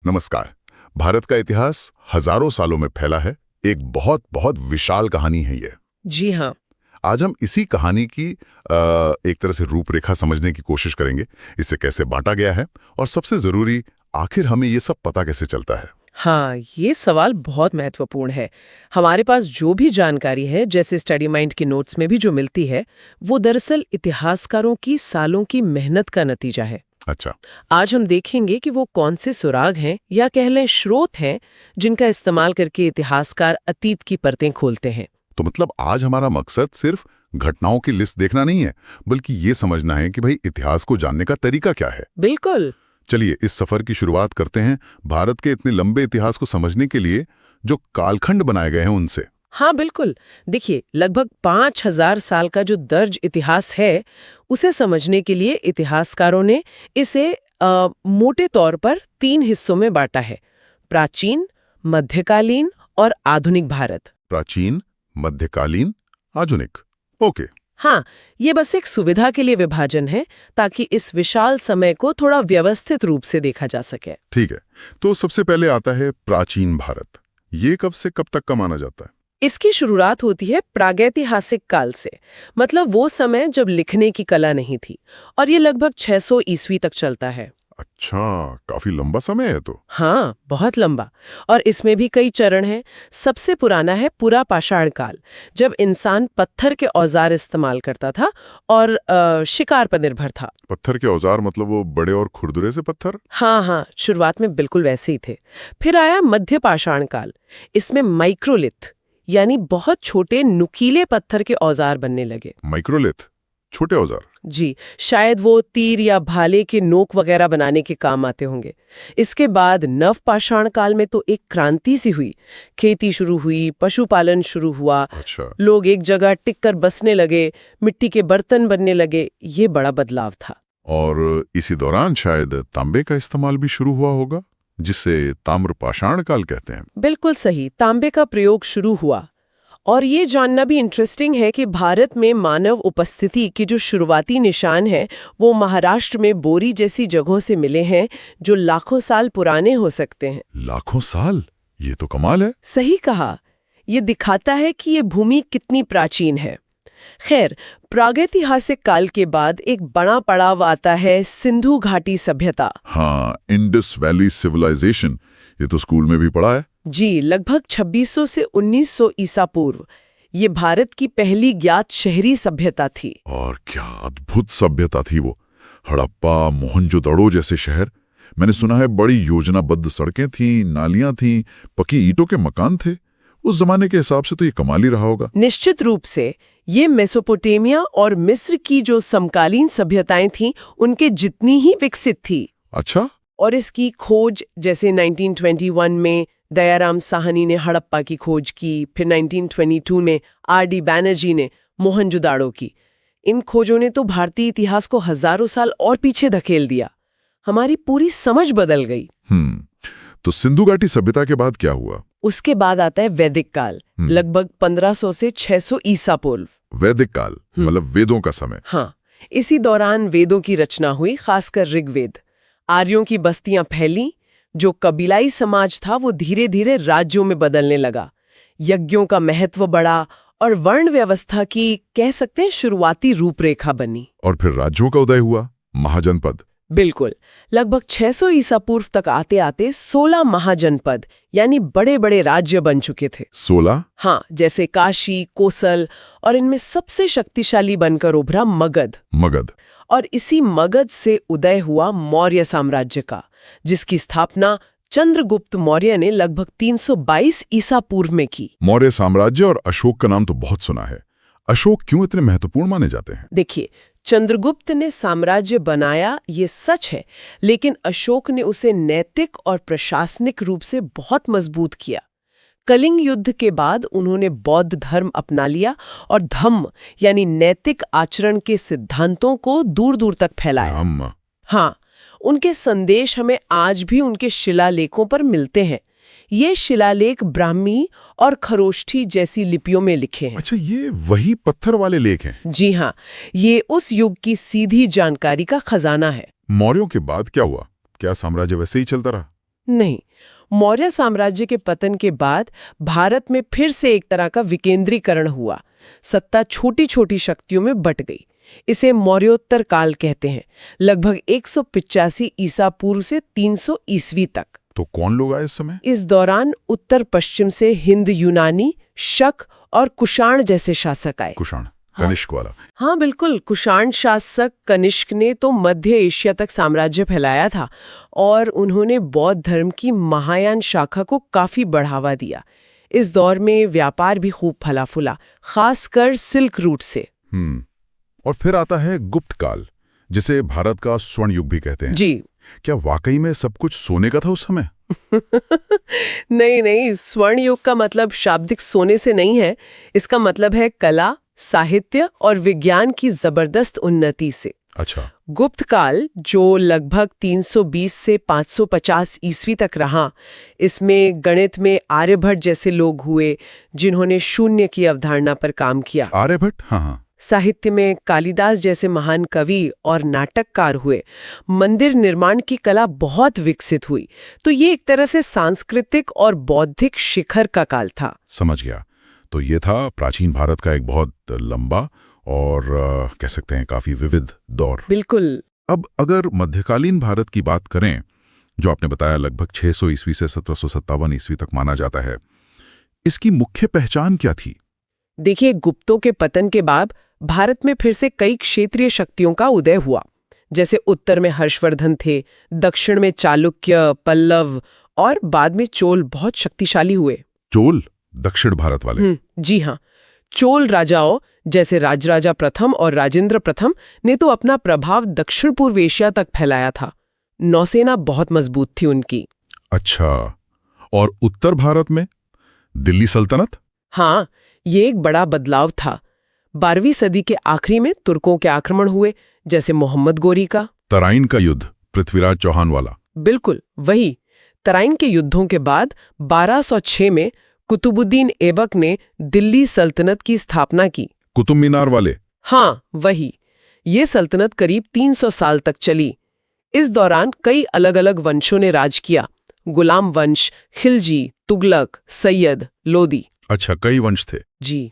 नमस्कार। भारत का इतिहास हजारों सालों में फैला है। एक बहुत बहुत विशाल कहानी है ये। जी हाँ। आज हम इसी कहानी की एक तरह से रूपरेखा समझने की कोशिश करेंगे। इसे कैसे बांटा गया है और सबसे जरूरी, आखिर हमें ये सब पता कैसे चलता है। हाँ, ये सवाल बहुत महत्वपूर्ण है। हमारे पास जो भी जानकारी है, जैसे स्टडी माइंड के नोट्स में भी जो मिलती है, वो दरअसल इतिहासकारों की सालों की मेहनत का नतीजा है। अच्छा। आज हम देखेंगे कि वो कौन से सुराग हैं या कह लें स्रोत हैं जिनका इस्तेमाल करके इतिहासकार अतीत की परतें खोलते हैं। तो मतलब आज हमारा मकसद सिर्फ घटनाओं की लिस्ट देखना नहीं है, बल्कि ये समझना है कि भाई इतिहास को जानने का तरीका क्या है। बिल्कुल। चलिए इस सफर की शुरुआत करते हैं भारत के इतने लंबे इतिहास को समझने के लिए जो कालखंड बनाए गए हैं उनसे। हाँ बिल्कुल। देखिए, लगभग 5000 साल का जो दर्ज इतिहास है, उसे समझने के लिए इतिहासकारों ने इसे मोटे तौर पर 3 हिस्सों में बांटा है: प्राचीन, मध्यकालीन और आधुनिक भारत। प्राचीन, मध्यकालीन, आधुनिक। ओके। हाँ, ये बस एक सुविधा के लिए विभाजन है, ताकि इस विशाल समय को थोड़ा व्यवस्थित रूप से देखा जा सके। ठीक है, तो सबसे पहले आता है प्राचीन भारत। ये कब से कब तक का माना जाता है? इसकी शुरुआत होती है प्रागैतिहासिक काल से, मतलब वो समय जब लिखने की कला नहीं थी, और ये लगभग 600 ईस्वी तक चलता है। अच्छा, काफी लंबा समय है तो। हाँ, बहुत लंबा। और इसमें भी कई चरण हैं। सबसे पुराना है पुरा पाषाण काल, जब इंसान पत्थर के औजार इस्तेमाल करता था और शिकार पर निर्भर था। पत्थर के औजार मतलब वो बड़े और खुरदुरे से पत्थर? हाँ हाँ, शुरुआत में बिल्कुल वैसे ही थे। फिर आया मध्य पाषाण काल। इसमें माइक्रोलिथ यानी बहुत छोटे नुकीले पत्थर के औजार बनने लगे। माइक्रोलिथ, छोटे औजार। जी, शायद वो तीर या भाले के नोक वगैरह बनाने के काम आते होंगे। इसके बाद नवपाषाण काल में तो एक क्रांति सी हुई। खेती शुरू हुई, पशुपालन शुरू हुआ। अच्छा। लोग एक जगह टिक कर बसने लगे, मिट्टी के बर्तन बनने लगे। ये बड़ा बदलाव था। और इसी दौरान शायद तांबे का इस्तेमाल भी शुरू हुआ होगा, जिसे ताम्रपाषाण काल कहते हैं। बिल्कुल सही, तांबे का प्रयोग शुरू हुआ। और ये जानना भी इंटरेस्टिंग है कि भारत में मानव उपस्थिति के जो शुरुआती निशान हैं, वो महाराष्ट्र में बोरी जैसी जगहों से मिले हैं, जो लाखों साल पुराने हो सकते हैं। लाखों साल? ये तो कमाल है। सही कहा। ये दिखाता है कि ये भूमि कितनी प्राचीन है। खैर, प्रागैतिहासिक काल के बाद एक बड़ा पड़ाव आता है सिंधु घाटी सभ्यता। हाँ, इंडस वैली सिविलाइजेशन, ये तो स्कूल में भी पढ़ा है। जी, लगभग 2600 से 1900 ईसा पूर्व। ये भारत की पहली ज्ञात शहरी सभ्यता थी। और क्या अद्भुत सभ्यता थी वो। हड़प्पा, मोहनजोदड़ो जैसे शहर। मैंने सुना है बड़ी योजनाबद्ध सड़कें थीं, नालियां थीं, पक्की ईंटों के मकान थे। उस जमाने के हिसाब से तो ये कमाल ही रहा होगा। निश्चित रूप से। ये मेसोपोटामिया और मिस्र की जो समकालीन सभ्यताएं थीं, उनके जितनी ही विकसित थी। अच्छा। और इसकी खोज, जैसे 1921 में दयाराम साहनी ने हड़प्पा की खोज की, फिर 1922 में आर.डी. बैनर्जी ने मोहनजोदाड़ो की। इन खोजों ने तो भारतीय इतिहास को हजारों साल और पीछे धकेल दिया। हमारी पूरी समझ बदल गई। तो सिंधु घाटी सभ्यता के बाद क्या हुआ? उसके बाद आता है वैदिक काल, लगभग 1500 से 600 ईसा पूर्व। वैदिक काल मतलब वेदों का समय। हाँ, इसी दौरान वेदों की रचना हुई, खासकर ऋग्वेद। आर्यों की बस्तियां फैली। जो कबीलाई समाज था वो धीरे धीरे राज्यों में बदलने लगा। यज्ञों का महत्व बढ़ा और वर्ण व्यवस्था की, कह सकते हैं, शुरुआती रूपरेखा बनी। और फिर राज्यों का उदय हुआ, महाजनपद। बिल्कुल। लगभग 600 ईसा पूर्व तक आते आते 16 महाजनपद यानी बड़े बड़े राज्य बन चुके थे। 16? हाँ, जैसे काशी, कोसल, और इनमें सबसे शक्तिशाली बनकर उभरा मगध। मगध। और इसी मगध से उदय हुआ मौर्य साम्राज्य का, जिसकी स्थापना चंद्रगुप्त मौर्य ने लगभग 322 ईसा पूर्व में की। मौर्य साम्राज्य और अशोक का नाम तो बहुत सुना है। अशोक क्यों इतने महत्वपूर्ण माने जाते हैं? देखिए, चंद्रगुप्त ने साम्राज्य बनाया, ये सच है, लेकिन अशोक ने उसे नैतिक और प्रशासनिक रूप से बहुत मजबूत किया। कलिंग युद्ध के बाद उन्होंने बौद्ध धर्म अपना लिया और धम्म यानी नैतिक आचरण के सिद्धांतों को दूर दूर तक फैलाया। हाँ, उनके संदेश हमें आज भी उनके शिलालेखों पर मिलते हैं। ये शिलालेख ब्राह्मी और खरोष्ठी जैसी लिपियों में लिखे हैं। अच्छा, ये वही पत्थर वाले लेख हैं? जी हाँ, ये उस युग की सीधी जानकारी का खजाना है। मौर्यों के बाद क्या हुआ? क्या साम्राज्य वैसे ही चलता रहा? नहीं, मौर्य साम्राज्य के पतन के बाद भारत में फिर से एक तरह का विकेंद्रीकरण हुआ। सत्ता छोटी छोटी शक्तियों में बट गई। इसे मौर्योत्तर काल कहते हैं, लगभग 185 ईसा पूर्व से 300 ईस्वी तक। तो कौन लोग आए इस समय? इस दौरान उत्तर पश्चिम से हिंद यूनानी, शक और कुषाण जैसे शासक आए। कुषाण, कनिष्क वाला। हाँ बिल्कुल, कुषाण शासक कनिष्क ने तो मध्य एशिया तक साम्राज्य फैलाया था और उन्होंने बौद्ध धर्म की महायान शाखा को काफी बढ़ावा दिया। इस दौर में व्यापार भी खूब फला फूला, खासकर सिल्क रूट से। और फिर आता है गुप्त काल, जिसे भारत का स्वर्ण युग भी कहते हैं। जी। क्या वाकई में सब कुछ सोने का था उस समय? नहीं, स्वर्ण युग का मतलब शाब्दिक सोने से नहीं है। इसका मतलब है कला, साहित्य और विज्ञान की जबरदस्त उन्नति से। अच्छा। गुप्त काल, जो लगभग 320 से 550 ईस्वी तक रहा, इसमें गणित में आर्यभट्ट जैसे लोग हुए जिन्होंने शून्य की अवधारणा पर काम किया। आर्यभट्ट, हाँ। साहित्य में कालिदास जैसे महान कवि और नाटककार हुए। मंदिर निर्माण की कला बहुत विकसित हुई। तो ये एक तरह से सांस्कृतिक और बौद्धिक शिखर का काल था। समझ गया। तो ये था प्राचीन भारत का एक बहुत लंबा और कह सकते हैं काफी विविध दौर। बिल्कुल। अब अगर मध्यकालीन भारत की बात करें, जो आपने बताया लगभग 600 ईस्वी से 1757 ईस्वी तक माना जाता है, इसकी मुख्य पहचान क्या थी? देखिए, गुप्तों के पतन के बाद भारत में फिर से कई क्षेत्रीय शक्तियों का उदय हुआ। जैसे उत्तर में हर्षवर्धन थे, दक्षिण में चालुक्य, पल्लव और बाद में चोल बहुत शक्तिशाली हुए। चोल, दक्षिण भारत वाले? जी हाँ। चोल राजाओं जैसे राजराजा प्रथम और राजेंद्र प्रथम ने तो अपना प्रभाव दक्षिण पूर्व एशिया तक फैलाया था। नौसेना बहुत मजबूत थी उनकी। अच्छा। और उत्तर भारत में दिल्ली सल्तनत? हाँ, ये एक बड़ा बदलाव था। 12वीं सदी के आखिरी में तुर्कों के आक्रमण हुए, जैसे मोहम्मद गोरी का तराइन का युद्ध, पृथ्वीराज चौहान वाला। बिल्कुल वही। तराइन के युद्धों के बाद 1206 में कुतुबुद्दीन ऐबक ने दिल्ली सल्तनत की स्थापना की। कुतुब मीनार वाले? हाँ, वही। ये सल्तनत करीब 300 साल तक चली। इस दौरान कई अलग अलग वंशों ने राज किया। गुलाम वंश, खिलजी, तुगलक, सैयद, लोदी। अच्छा, कई वंश थे। जी।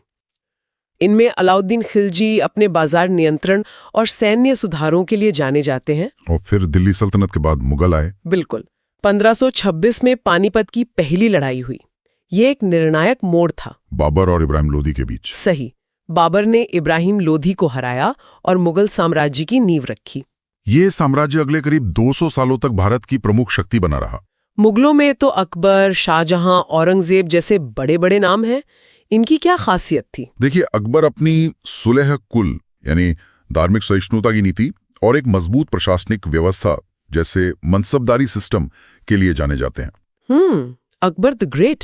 इनमें अलाउद्दीन खिलजी अपने बाजार नियंत्रण और सैन्य सुधारों के लिए जाने जाते हैं। और फिर दिल्ली सल्तनत के बाद मुगल आए। बिल्कुल। 1526 में पानीपत की पहली लड़ाई हुई। ये एक निर्णायक मोड़ था बाबर और इब्राहिम लोदी के बीच। सही। बाबर ने इब्राहिम लोधी को हराया और मुगल साम्राज्य की नींव रखी। ये साम्राज्य अगले करीब 200 सालों तक भारत की प्रमुख शक्ति बना रहा। मुगलों में तो अकबर, शाहजहां, औरंगजेब जैसे बड़े बड़े नाम हैं। इनकी क्या खासियत थी? देखिए, अकबर अपनी सुलह कुल यानी धार्मिक सहिष्णुता की नीति और एक मजबूत प्रशासनिक व्यवस्था जैसे मनसबदारी सिस्टम के लिए जाने जाते हैं। Akbar the great.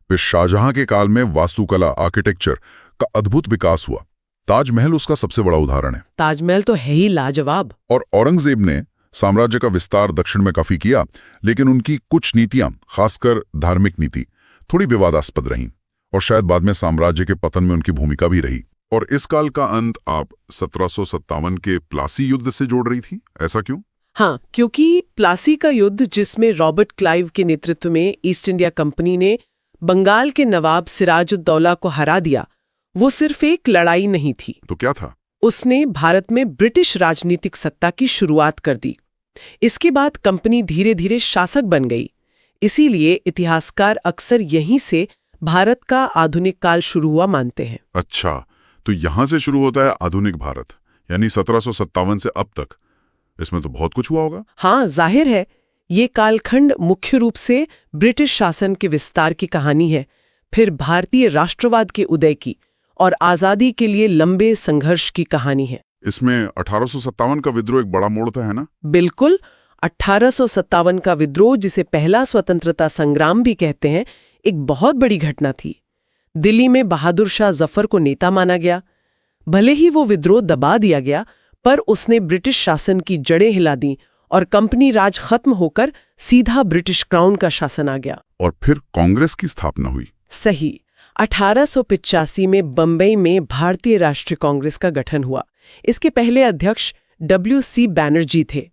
फिर शाहजहां के काल में वास्तुकला, आर्किटेक्चर का अद्भुत विकास हुआ। ताजमहल उसका सबसे बड़ा उदाहरण है। ताजमहल तो है ही लाजवाब। और औरंगजेब ने साम्राज्य का विस्तार दक्षिण में काफी किया, लेकिन उनकी कुछ नीतियां, खासकर धार्मिक नीति, थोड़ी विवादास्पद रहीं और शायद बाद में साम्राज्य के पतन में उनकी भूमिका भी रही। और इस काल का अंत आप 1757 के प्लासी युद्ध से जोड़ रही थी, ऐसा क्यों? हाँ, क्योंकि प्लासी का युद्ध, जिसमें रॉबर्ट क्लाइव के नेतृत्व में ईस्ट इंडिया कंपनी ने बंगाल के नवाब सिराजुद्दौला को हरा दिया, वो सिर्फ एक लड़ाई नहीं थी। तो क्या था? उसने भारत में ब्रिटिश राजनीतिक सत्ता की शुरुआत कर दी। इसके बाद कंपनी धीरे धीरे शासक बन गई। इसीलिए इतिहासकार अक्सर यहीं से भारत का आधुनिक काल शुरू हुआ मानते हैं। अच्छा, तो यहां से शुरू होता है आधुनिक भारत, यानी 1757 से अब तक। इसमें तो बहुत कुछ हुआ होगा। हाँ, जाहिर है। ये कालखंड मुख्य रूप से ब्रिटिश शासन के विस्तार की कहानी है, फिर भारतीय राष्ट्रवाद के उदय की और आजादी के लिए लंबे संघर्ष की कहानी है। इसमें 1857 का विद्रोह एक बड़ा मोड़ था, है ना? बिल्कुल। 1857 का विद्रोह, जिसे पहला स्वतंत्रता संग्राम भी कहते हैं, एक बहुत बड़ी घटना थी। दिल्ली में बहादुर शाह जफर को नेता माना गया। भले ही वो विद्रोह दबा दिया गया, पर उसने ब्रिटिश शासन की जड़ें हिला दी और कंपनी राज खत्म होकर सीधा ब्रिटिश क्राउन का शासन आ गया। और फिर कांग्रेस की स्थापना हुई। सही। 1885 में बंबई में भारतीय राष्ट्रीय कांग्रेस का गठन हुआ। इसके पहले अध्यक्ष W.C. बैनर्जी थे।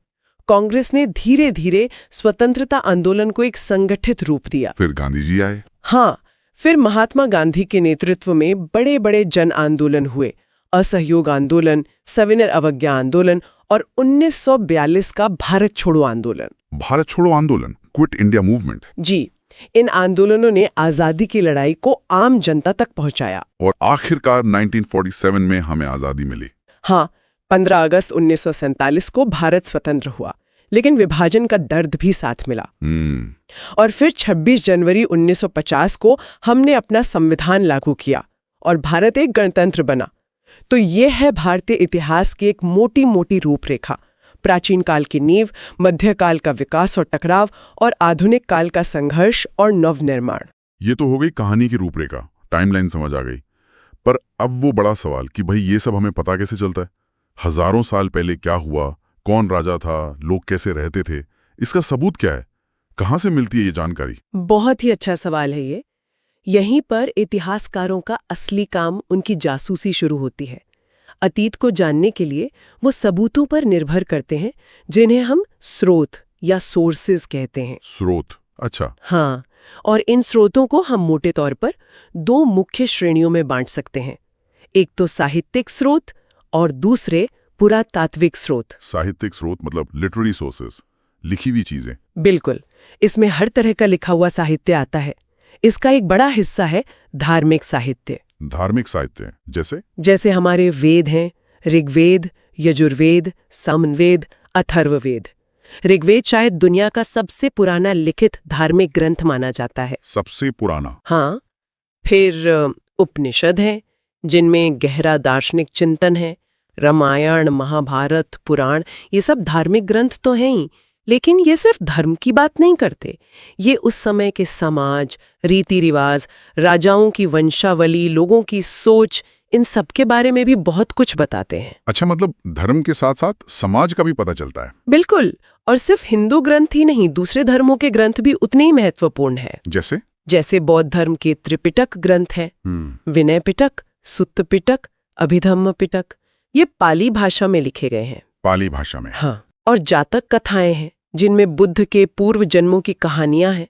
कांग्रेस ने धीरे धीरे स्वतंत्रता आंदोलन को एक संगठित रूप दिया। फिर गांधी जी आए। हाँ, फिर महात्मा गांधी के नेतृत्व में बड़े बड़े जन आंदोलन हुए। असहयोग आंदोलन, सविनय अवज्ञा आंदोलन और 1942 का भारत छोड़ो आंदोलन। भारत छोड़ो आंदोलन, क्विट इंडिया मूवमेंट। जी, इन आंदोलनों ने आजादी की लड़ाई को आम जनता तक पहुंचाया। और आखिरकार 1947 में हमें आजादी मिली। हाँ, 15 अगस्त 1947 को भारत स्वतंत्र हुआ, लेकिन विभाजन का दर्द भी साथ मिला। और फिर 26 जनवरी 1950 को हमने अपना संविधान लागू किया और भारत एक गणतंत्र बना। तो ये है भारतीय इतिहास की एक मोटी मोटी रूपरेखा। प्राचीन काल की नींव, मध्यकाल का विकास और टकराव, और आधुनिक काल का संघर्ष और नवनिर्माण। ये तो हो गई कहानी की रूपरेखा, टाइमलाइन समझ आ गई। पर अब वो बड़ा सवाल कि भाई ये सब हमें पता कैसे चलता है? हजारों साल पहले क्या हुआ, कौन राजा था, लोग कैसे रहते थे, इसका सबूत क्या है? कहाँ से मिलती है ये जानकारी? बहुत ही अच्छा सवाल है ये। यहीं पर इतिहासकारों का असली काम, उनकी जासूसी शुरू होती है। अतीत को जानने के लिए वो सबूतों पर निर्भर करते हैं, जिन्हें हम स्रोत या सोर्सेज कहते हैं। स्रोत, अच्छा। हाँ, और इन स्रोतों को हम मोटे तौर पर 2 मुख्य श्रेणियों में बांट सकते हैं। एक तो साहित्यिक स्रोत और दूसरे पुरातात्विक स्रोत। साहित्यिक स्रोत मतलब लिटरेरी सोर्सेस, लिखी हुई चीजें। बिल्कुल, इसमें हर तरह का लिखा हुआ साहित्य आता है। इसका एक बड़ा हिस्सा है धार्मिक साहित्य। धार्मिक साहित्य जैसे हमारे वेद हैं, ऋग्वेद, यजुर्वेद, सामवेद, अथर्ववेद। ऋग्वेद शायद दुनिया का सबसे पुराना लिखित धार्मिक ग्रंथ माना जाता है। सबसे पुराना? हाँ। फिर उपनिषद हैं, जिनमें गहरा दार्शनिक चिंतन है। रामायण, महाभारत, पुराण, ये सब धार्मिक ग्रंथ तो हैं ही, लेकिन ये सिर्फ धर्म की बात नहीं करते। ये उस समय के समाज, रीति रिवाज, राजाओं की वंशावली, लोगों की सोच, इन सब के बारे में भी बहुत कुछ बताते हैं। अच्छा, मतलब धर्म के साथ साथ समाज का भी पता चलता है? बिल्कुल, और सिर्फ हिंदू ग्रंथ ही नहीं, दूसरे धर्मों के ग्रंथ भी उतने ही महत्वपूर्ण हैं। जैसे बौद्ध धर्म के त्रिपिटक ग्रंथ हैं, विनय पिटक, सुत्त पिटक, अभिधम्म पिटक। ये पाली भाषा में लिखे गए हैं। पाली भाषा में? हाँ। और जातक कथाएं हैं, जिनमें बुद्ध के पूर्व जन्मों की कहानियां हैं।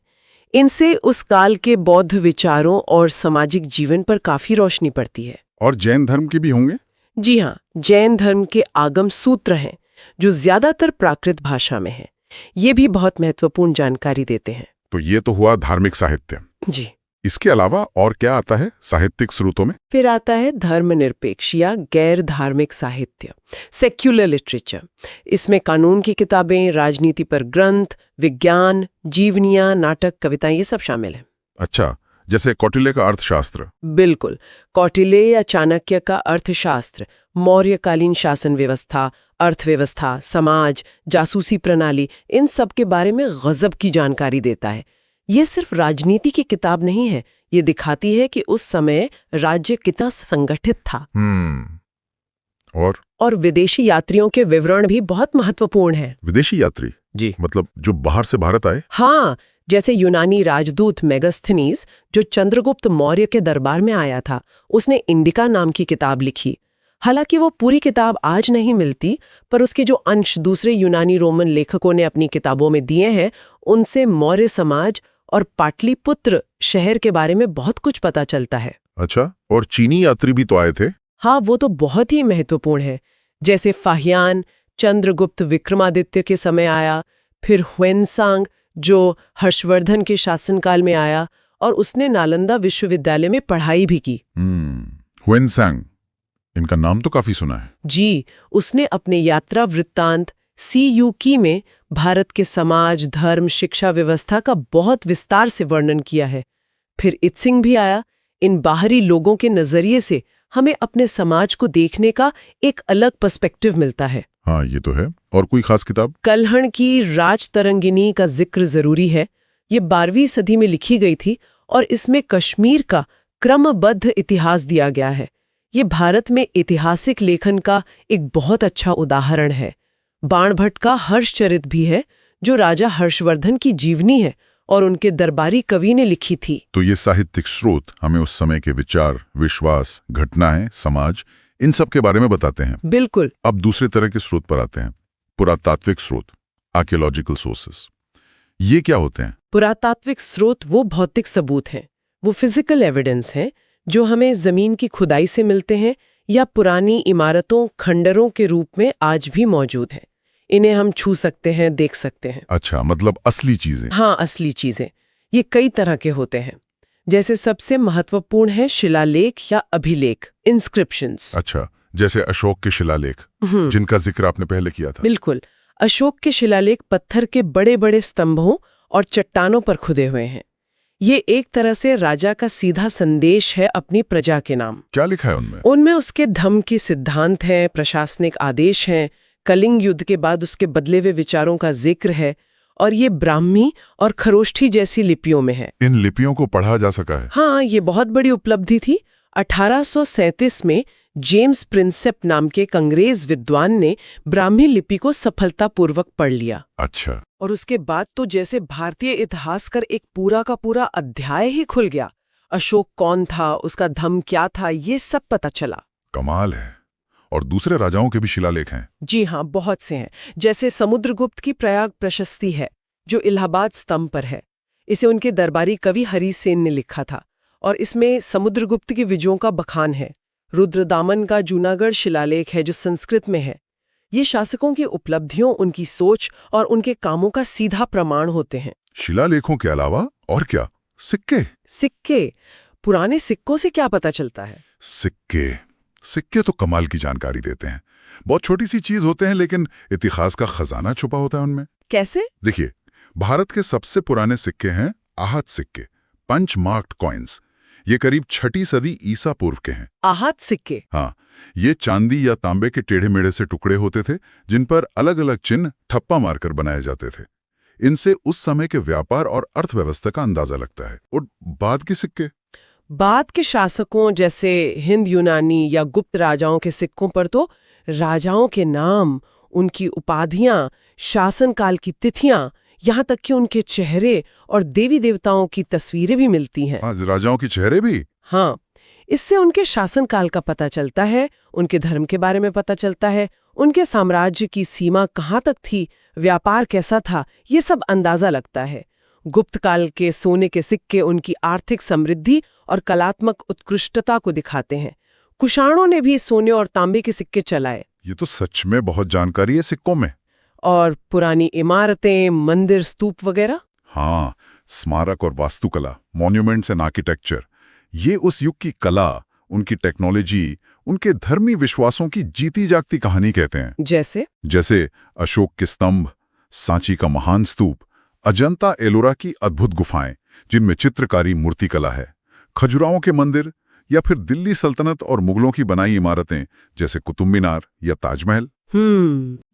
इनसे उस काल के बौद्ध विचारों और सामाजिक जीवन पर काफी रोशनी पड़ती है। और जैन धर्म के भी होंगे? जी हाँ, जैन धर्म के आगम सूत्र हैं, जो ज्यादातर प्राकृत भाषा में हैं। ये भी बहुत महत्वपूर्ण जानकारी देते हैं। तो ये तो हुआ धार्मिक साहित्य। जी। इसके अलावा और क्या आता है साहित्यिक स्रोतों में? फिर आता है धर्मनिरपेक्ष या गैर धार्मिक साहित्य, सेक्युलर लिटरेचर। इसमें कानून की किताबें, राजनीति पर ग्रंथ, विज्ञान, जीवनियां, नाटक, कविताएं, ये सब शामिल हैं। अच्छा, जैसे कौटिल्य का अर्थशास्त्र? बिल्कुल, कौटिल्य या चाणक्य का अर्थशास्त्र मौर्यकालीन शासन व्यवस्था, अर्थव्यवस्था, समाज, जासूसी प्रणाली, इन सब के बारे में गजब की जानकारी देता है। ये सिर्फ राजनीति की किताब नहीं है, ये दिखाती है कि उस समय राज्य कितना संगठित था। और विदेशी यात्रियों के विवरण भी बहुत महत्वपूर्ण हैं। विदेशी यात्री? जी। मतलब जो बाहर से भारत आए? हाँ, जैसे यूनानी राजदूत मेगास्थनीज, जो चंद्रगुप्त मौर्य के दरबार में आया था, उसने इंडिका नाम की किताब लिखी। हालांकि वो पूरी किताब आज नहीं मिलती, पर उसके जो अंश दूसरे यूनानी रोमन लेखकों ने अपनी किताबों में दिए हैं, उनसे मौर्य समाज और पाटलिपुत्र शहर के बारे में बहुत कुछ पता चलता है। अच्छा, और चीनी यात्री भी तो आए थे? हाँ, वो तो बहुत ही महत्वपूर्ण है। जैसे फाहियान चंद्रगुप्त विक्रमादित्य के समय आया, फिर ह्वेनसांग जो हर्षवर्धन के शासनकाल में आया, और उसने नालंदा विश्वविद्यालय में पढ़ाई भी की। ह्वेनसांग, इनका नाम तो काफी सुना है। जी, उसने अपने यात्रा वृत्तांत सीयूकी में भारत के समाज, धर्म, शिक्षा व्यवस्था का बहुत विस्तार से वर्णन किया है। फिर इत्सिंग भी आया। इन बाहरी लोगों के नजरिए से हमें अपने समाज को देखने का एक अलग पर्सपेक्टिव मिलता है। हाँ, ये तो है। और कोई खास किताब? कल्हण की राजतरंगिनी का जिक्र जरूरी है। ये 12वीं सदी में लिखी गई थी और इसमें कश्मीर का क्रमबद्ध इतिहास दिया गया है। ये भारत में ऐतिहासिक लेखन का एक बहुत अच्छा उदाहरण है। बाणभट्ट का हर्षचरित भी है, जो राजा हर्षवर्धन की जीवनी है और उनके दरबारी कवि ने लिखी थी। तो ये साहित्यिक स्रोत हमें उस समय के विचार, विश्वास, घटनाएं, समाज, इन सब के बारे में बताते हैं। बिल्कुल। अब दूसरे तरह के स्रोत पर आते हैं, पुरातात्विक स्रोत। आर्कियोलॉजिकल सोर्सेस, ये क्या होते हैं? पुरातात्विक स्रोत वो भौतिक सबूत हैं, वो फिजिकल एविडेंस हैं जो हमें जमीन की खुदाई से मिलते हैं या पुरानी इमारतों खंडरों के रूप में आज भी मौजूद हैं। इन्हें हम छू सकते हैं, देख सकते हैं। अच्छा, मतलब असली चीजें। हाँ, असली चीजें। ये कई तरह के होते हैं। जैसे सबसे महत्वपूर्ण है शिलालेख या अभिलेख, इंस्क्रिप्शंस। अच्छा, जैसे अशोक के शिलालेख जिनका जिक्र आपने पहले किया था। बिल्कुल। अशोक के शिलालेख पत्थर के बड़े बड़े स्तंभों और चट्टानों पर खुदे हुए हैं। ये एक तरह से राजा का सीधा संदेश है अपनी प्रजा के नाम। क्या लिखा है उनमें? उनमें उसके धर्म के सिद्धांत हैं, प्रशासनिक आदेश हैं, कलिंग युद्ध के बाद उसके बदले हुए विचारों का जिक्र है, और ये ब्राह्मी और खरोष्ठी जैसी लिपियों में है। इन लिपियों को पढ़ा जा सका है? हाँ, ये बहुत बड़ी उपलब्धि थी। 1837 में जेम्स प्रिंसेप नाम के एक अंग्रेज विद्वान ने ब्राह्मी लिपि को सफलतापूर्वक पढ़ लिया। अच्छा। और उसके बाद तो जैसे भारतीय इतिहास कर एक पूरा का पूरा अध्याय ही खुल गया। अशोक कौन था, उसका धर्म क्या था, ये सब पता चला। कमाल है। और दूसरे राजाओं के भी शिलालेख हैं? जी हाँ, बहुत से हैं। जैसे समुद्रगुप्त की प्रयाग प्रशस्ति है जो इलाहाबाद स्तंभ पर है। इसे उनके दरबारी कवि हरि सेन ने लिखा था और इसमें समुद्रगुप्त की विजयों का बखान है। रुद्रदामन का जूनागढ़ शिलालेख है जो संस्कृत में है। ये शासकों की उपलब्धियों, उनकी सोच और उनके कामों का सीधा प्रमाण होते हैं। शिलालेखों के अलावा और क्या? सिक्के? सिक्के। पुराने सिक्कों से क्या पता चलता है? सिक्के तो कमाल की जानकारी देते हैं। बहुत छोटी सी चीज होते हैं लेकिन इतिहास का खजाना छुपा होता है उनमें। कैसे? देखिए, भारत के सबसे पुराने सिक्के हैं आहत सिक्के, पंच मार्क्ड कॉइन्स। ये करीब 6ठी सदी ईसा पूर्व के हैं। आहत सिक्के? हाँ, ये चांदी या तांबे के टेढ़े मेढ़े से टुकड़े होते थे जिन पर अलग अलग चिन्ह ठप्पा मारकर बनाए जाते थे। इनसे उस समय के व्यापार और अर्थव्यवस्था का अंदाजा लगता है। और बाद के सिक्के? बाद के शासकों जैसे हिंद यूनानी या गुप्त राजाओं के सिक्कों पर तो राजाओं के नाम, उनकी उपाधियां, शासनकाल की तिथियां, यहाँ तक कि उनके चेहरे और देवी देवताओं की तस्वीरें भी मिलती हैं। हाँ, राजाओं के चेहरे भी? हाँ, इससे उनके शासनकाल का पता चलता है, उनके धर्म के बारे में पता चलता है, उनके साम्राज्य की सीमा कहाँ तक थी, व्यापार कैसा था, ये सब अंदाजा लगता है। गुप्त काल के सोने के सिक्के उनकी आर्थिक समृद्धि और कलात्मक उत्कृष्टता को दिखाते हैं। कुषाणों ने भी सोने और तांबे के सिक्के चलाए। ये तो सच में बहुत जानकारी है सिक्कों में। और पुरानी इमारतें, मंदिर, स्तूप वगैरह? हाँ, स्मारक और वास्तुकला, मॉन्यूमेंट्स एंड आर्किटेक्चर, ये उस युग की कला, उनकी टेक्नोलॉजी, उनके धर्मी विश्वासों की जीती जागती कहानी कहते हैं। जैसे अशोक के स्तंभ, सांची का महान स्तूप, अजंता एलोरा की अद्भुत गुफाएं जिनमें चित्रकारी मूर्तिकला है, खजुराहों के मंदिर, या फिर दिल्ली सल्तनत और मुगलों की बनाई इमारतें जैसे कुतुब मीनार या ताजमहल।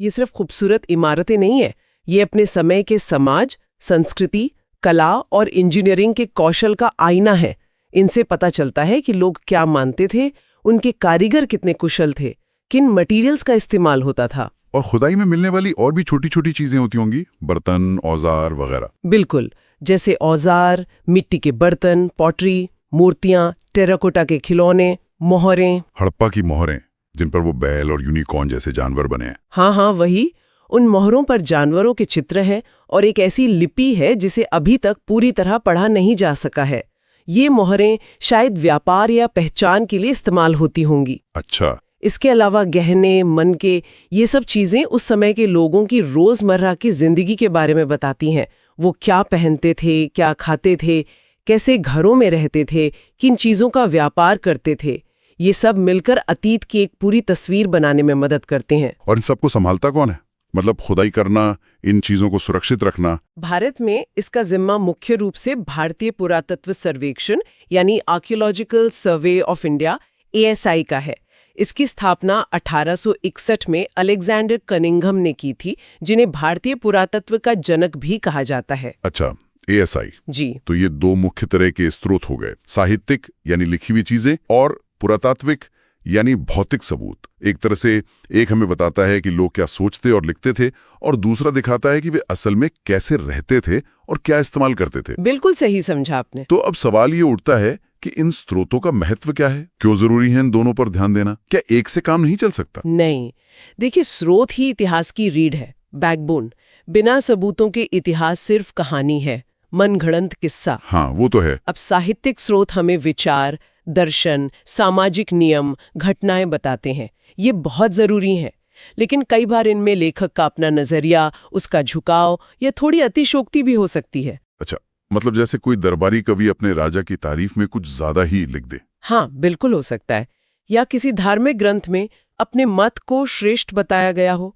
ये सिर्फ खूबसूरत इमारतें नहीं है, ये अपने समय के समाज, संस्कृति, कला और इंजीनियरिंग के कौशल का आईना है। इनसे पता चलता है कि लोग क्या मानते थे, उनके कारीगर कितने कुशल थे, किन मटेरियल्स का इस्तेमाल होता था। और खुदाई में मिलने वाली और भी छोटी छोटी चीजें होती होंगी, बर्तन, औजार वगैरह। बिल्कुल, जैसे औजार, मिट्टी के बर्तन, पॉटरी, मूर्तियां, टेराकोटा के खिलौने, मोहरें। हड़प्पा की मोहरें जिन पर वो बैल और यूनिकॉर्न जैसे जानवर बने हैं। हाँ, वही। उन मोहरों पर जानवरों के चित्र हैं और एक ऐसी लिपि है जिसे अभी तक पूरी तरह पढ़ा नहीं जा सका है। ये मोहरें शायद व्यापार या पहचान के लिए इस्तेमाल होती होंगी। अच्छा। इसके अलावा गहने, मनके, ये सब चीजें उस समय के लोगों की रोजमर्रा की जिंदगी के बारे में बताती हैं। वो क्या पहनते थे, क्या खाते थे, कैसे घरों में रहते थे, किन चीजों का व्यापार करते थे। ये सब मिलकर अतीत की एक पूरी तस्वीर बनाने में मदद करते हैं। और इन सबको संभालता कौन है? मतलब खुदाई करना, इन चीजों को सुरक्षित रखना। भारत में इसका जिम्मा मुख्य रूप से भारतीय पुरातत्व सर्वेक्षण यानी archaeological survey of India ASI का है। इसकी स्थापना 1861 में अलेक्जेंडर कनिंघम ने की थी, जिन्हें भारतीय पुरातत्व का जनक भी कहा जाता है। अच्छा, ASI। जी। तो ये दो मुख्य तरह के स्रोत हो गए, साहित्यिक यानी लिखी हुई चीजें और पुरातात्विक यानी भौतिक सबूत। एक तरह से एक हमें बताता है कि लोग क्या सोचते और लिखते थे, और दूसरा दिखाता है कि वे असल में कैसे रहते थे और क्या इस्तेमाल करते थे। बिल्कुल सही समझा आपने। तो अब सवाल ये उठता है कि इन स्रोतों का महत्व क्या है, क्यों जरूरी है इन दोनों पर ध्यान देना? क्या एक से काम नहीं चल सकता? नहीं, देखिए, स्रोत ही इतिहास की रीढ़ है, बैकबोन। बिना सबूतों के इतिहास सिर्फ कहानी है, मनगढ़ंत किस्सा। हाँ, वो तो है। अब साहित्यिक स्रोत हमें विचार, दर्शन, सामाजिक नियम, घटनाएं बताते हैं। ये बहुत जरूरी है, लेकिन कई बार इनमें लेखक का अपना नजरिया, उसका झुकाव या थोड़ी अतिशोक्ति भी हो सकती है। अच्छा, मतलब जैसे कोई दरबारी कवि अपने राजा की तारीफ में कुछ ज्यादा ही लिख दे। हाँ, बिल्कुल हो सकता है। या किसी धार्मिक ग्रंथ में अपने मत को श्रेष्ठ बताया गया हो।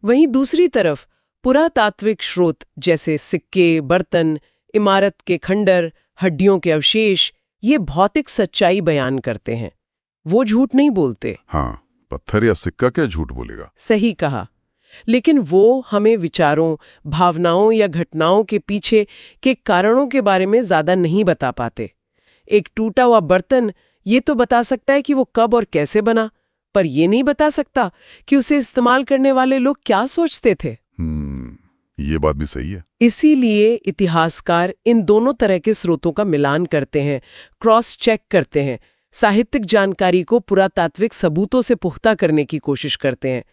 वहीं दूसरी तरफ पुरातात्विक स्रोत जैसे सिक्के, बर्तन, इमारत के खंडर, हड्डियों के अवशेष, ये भौतिक सच्चाई बयान करते हैं। वो झूठ नहीं बोलते। हाँ, पत्थर या सिक्का क्या झूठ बोलेगा। सही कहा। लेकिन वो हमें विचारों, भावनाओं या घटनाओं के पीछे के कारणों के बारे में ज्यादा नहीं बता पाते। एक टूटा हुआ बर्तन ये तो बता सकता है कि वो कब और कैसे बना, पर ये नहीं बता सकता कि उसे इस्तेमाल करने वाले लोग क्या सोचते थे। ये बात भी सही है। इसीलिए इतिहासकार इन दोनों तरह के स्रोतों का मिलान करते हैं, क्रॉस चेक करते हैं, साहित्यिक जानकारी को पुरातात्विक सबूतों से पुख्ता करने की कोशिश करते हैं,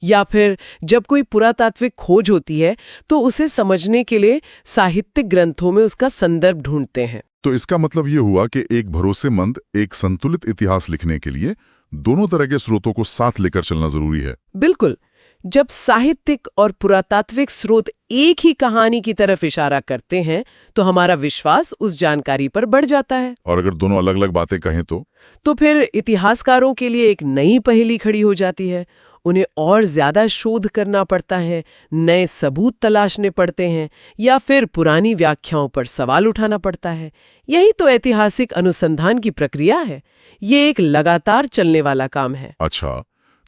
या फिर जब कोई पुरातात्विक खोज होती है तो उसे समझने के लिए साहित्यिक ग्रंथों में उसका संदर्भ ढूंढते हैं। तो इसका मतलब ये हुआ कि एक भरोसेमंद, एक संतुलित इतिहास लिखने के लिए दोनों तरह के स्रोतों को साथ लेकर चलना जरूरी है। बिल्कुल। जब साहित्यिक और पुरातात्विक स्रोत एक ही कहानी की तरफ इशारा करते हैं तो हमारा विश्वास उस जानकारी पर बढ़ जाता है। और अगर दोनों अलग अलग बातें कहें तो फिर इतिहासकारों के लिए एक नई पहेली खड़ी हो जाती है। उन्हें और ज्यादा शोध करना पड़ता है, नए सबूत तलाशने पड़ते हैं, या फिर पुरानी व्याख्याओं पर सवाल उठाना पड़ता है। यही तो ऐतिहासिक अनुसंधान की प्रक्रिया है। ये एक लगातार चलने वाला काम है। अच्छा,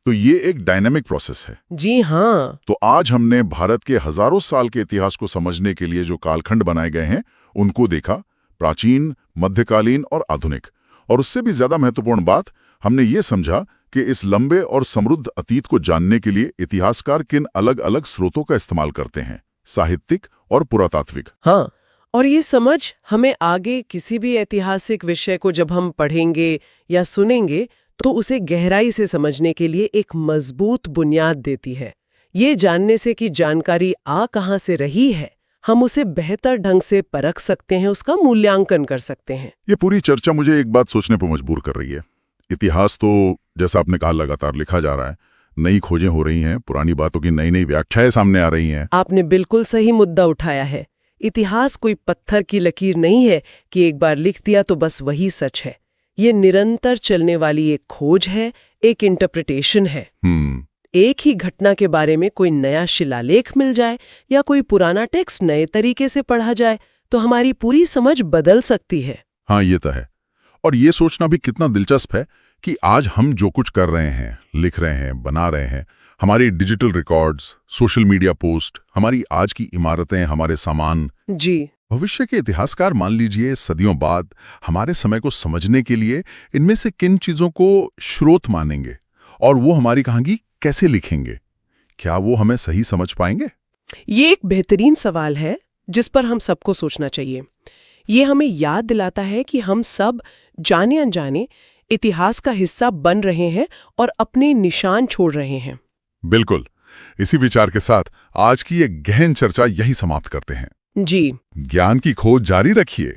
तो ये एक डायनामिक प्रोसेस है। जी हाँ। तो आज हमने भारत के हजारों साल के इतिहास को समझने के लिए जो कालखंड बनाए गए हैं उनको देखा, प्राचीन, मध्यकालीन और आधुनिक। और उससे भी ज्यादा महत्वपूर्ण बात, हमने ये समझा कि इस लंबे और समृद्ध अतीत को जानने के लिए इतिहासकार किन अलग अलग स्रोतों का इस्तेमाल करते हैं, साहित्यिक और पुरातात्विक। हाँ, और ये समझ हमें आगे किसी भी ऐतिहासिक विषय को जब हम पढ़ेंगे या सुनेंगे तो उसे गहराई से समझने के लिए एक मजबूत बुनियाद देती है। ये जानने से कि जानकारी आ कहाँ से रही है, हम उसे बेहतर ढंग से परख सकते हैं, उसका मूल्यांकन कर सकते हैं। ये पूरी चर्चा मुझे एक बात सोचने पर मजबूर कर रही है। इतिहास तो जैसा आपने कहा लगातार लिखा जा रहा है, नई खोजें हो रही हैं, पुरानी बातों की नई नई व्याख्याएं सामने आ रही हैं। आपने बिल्कुल सही मुद्दा उठाया है। इतिहास कोई पत्थर की लकीर नहीं है कि एक बार लिख दिया तो बस वही सच है। ये निरंतर चलने वाली एक खोज है, एक इंटरप्रिटेशन है। एक ही घटना के बारे में कोई नया शिलालेख मिल जाए या कोई पुराना टेक्स्ट नए तरीके से पढ़ा जाए तो हमारी पूरी समझ बदल सकती है। हाँ, ये तो है। और ये सोचना भी कितना दिलचस्प है कि आज हम जो कुछ कर रहे हैं, लिख रहे हैं, बना रहे हैं, हमारी digital records, social media post, हमारी आज की इमारतें, हमारे सामान, जी, भविष्य के इतिहासकार मान लीजिए सदियों बाद हमारे समय को समझने के लिए इनमें से किन चीजों को स्रोत मानेंगे और वो हमारी कहानी कैसे लिखेंगे? क्या वो हमें सही समझ पाएंगे? ये एक बेहतरीन सवाल है जिस पर हम सबको सोचना चाहिए। ये हमें याद दिलाता है कि हम सब जाने अनजाने इतिहास का हिस्सा बन रहे हैं और अपने निशान छोड़ रहे हैं। बिल्कुल। इसी विचार के साथ आज की एक गहन चर्चा यही समाप्त करते हैं। जी, ज्ञान की खोज जारी रखिए।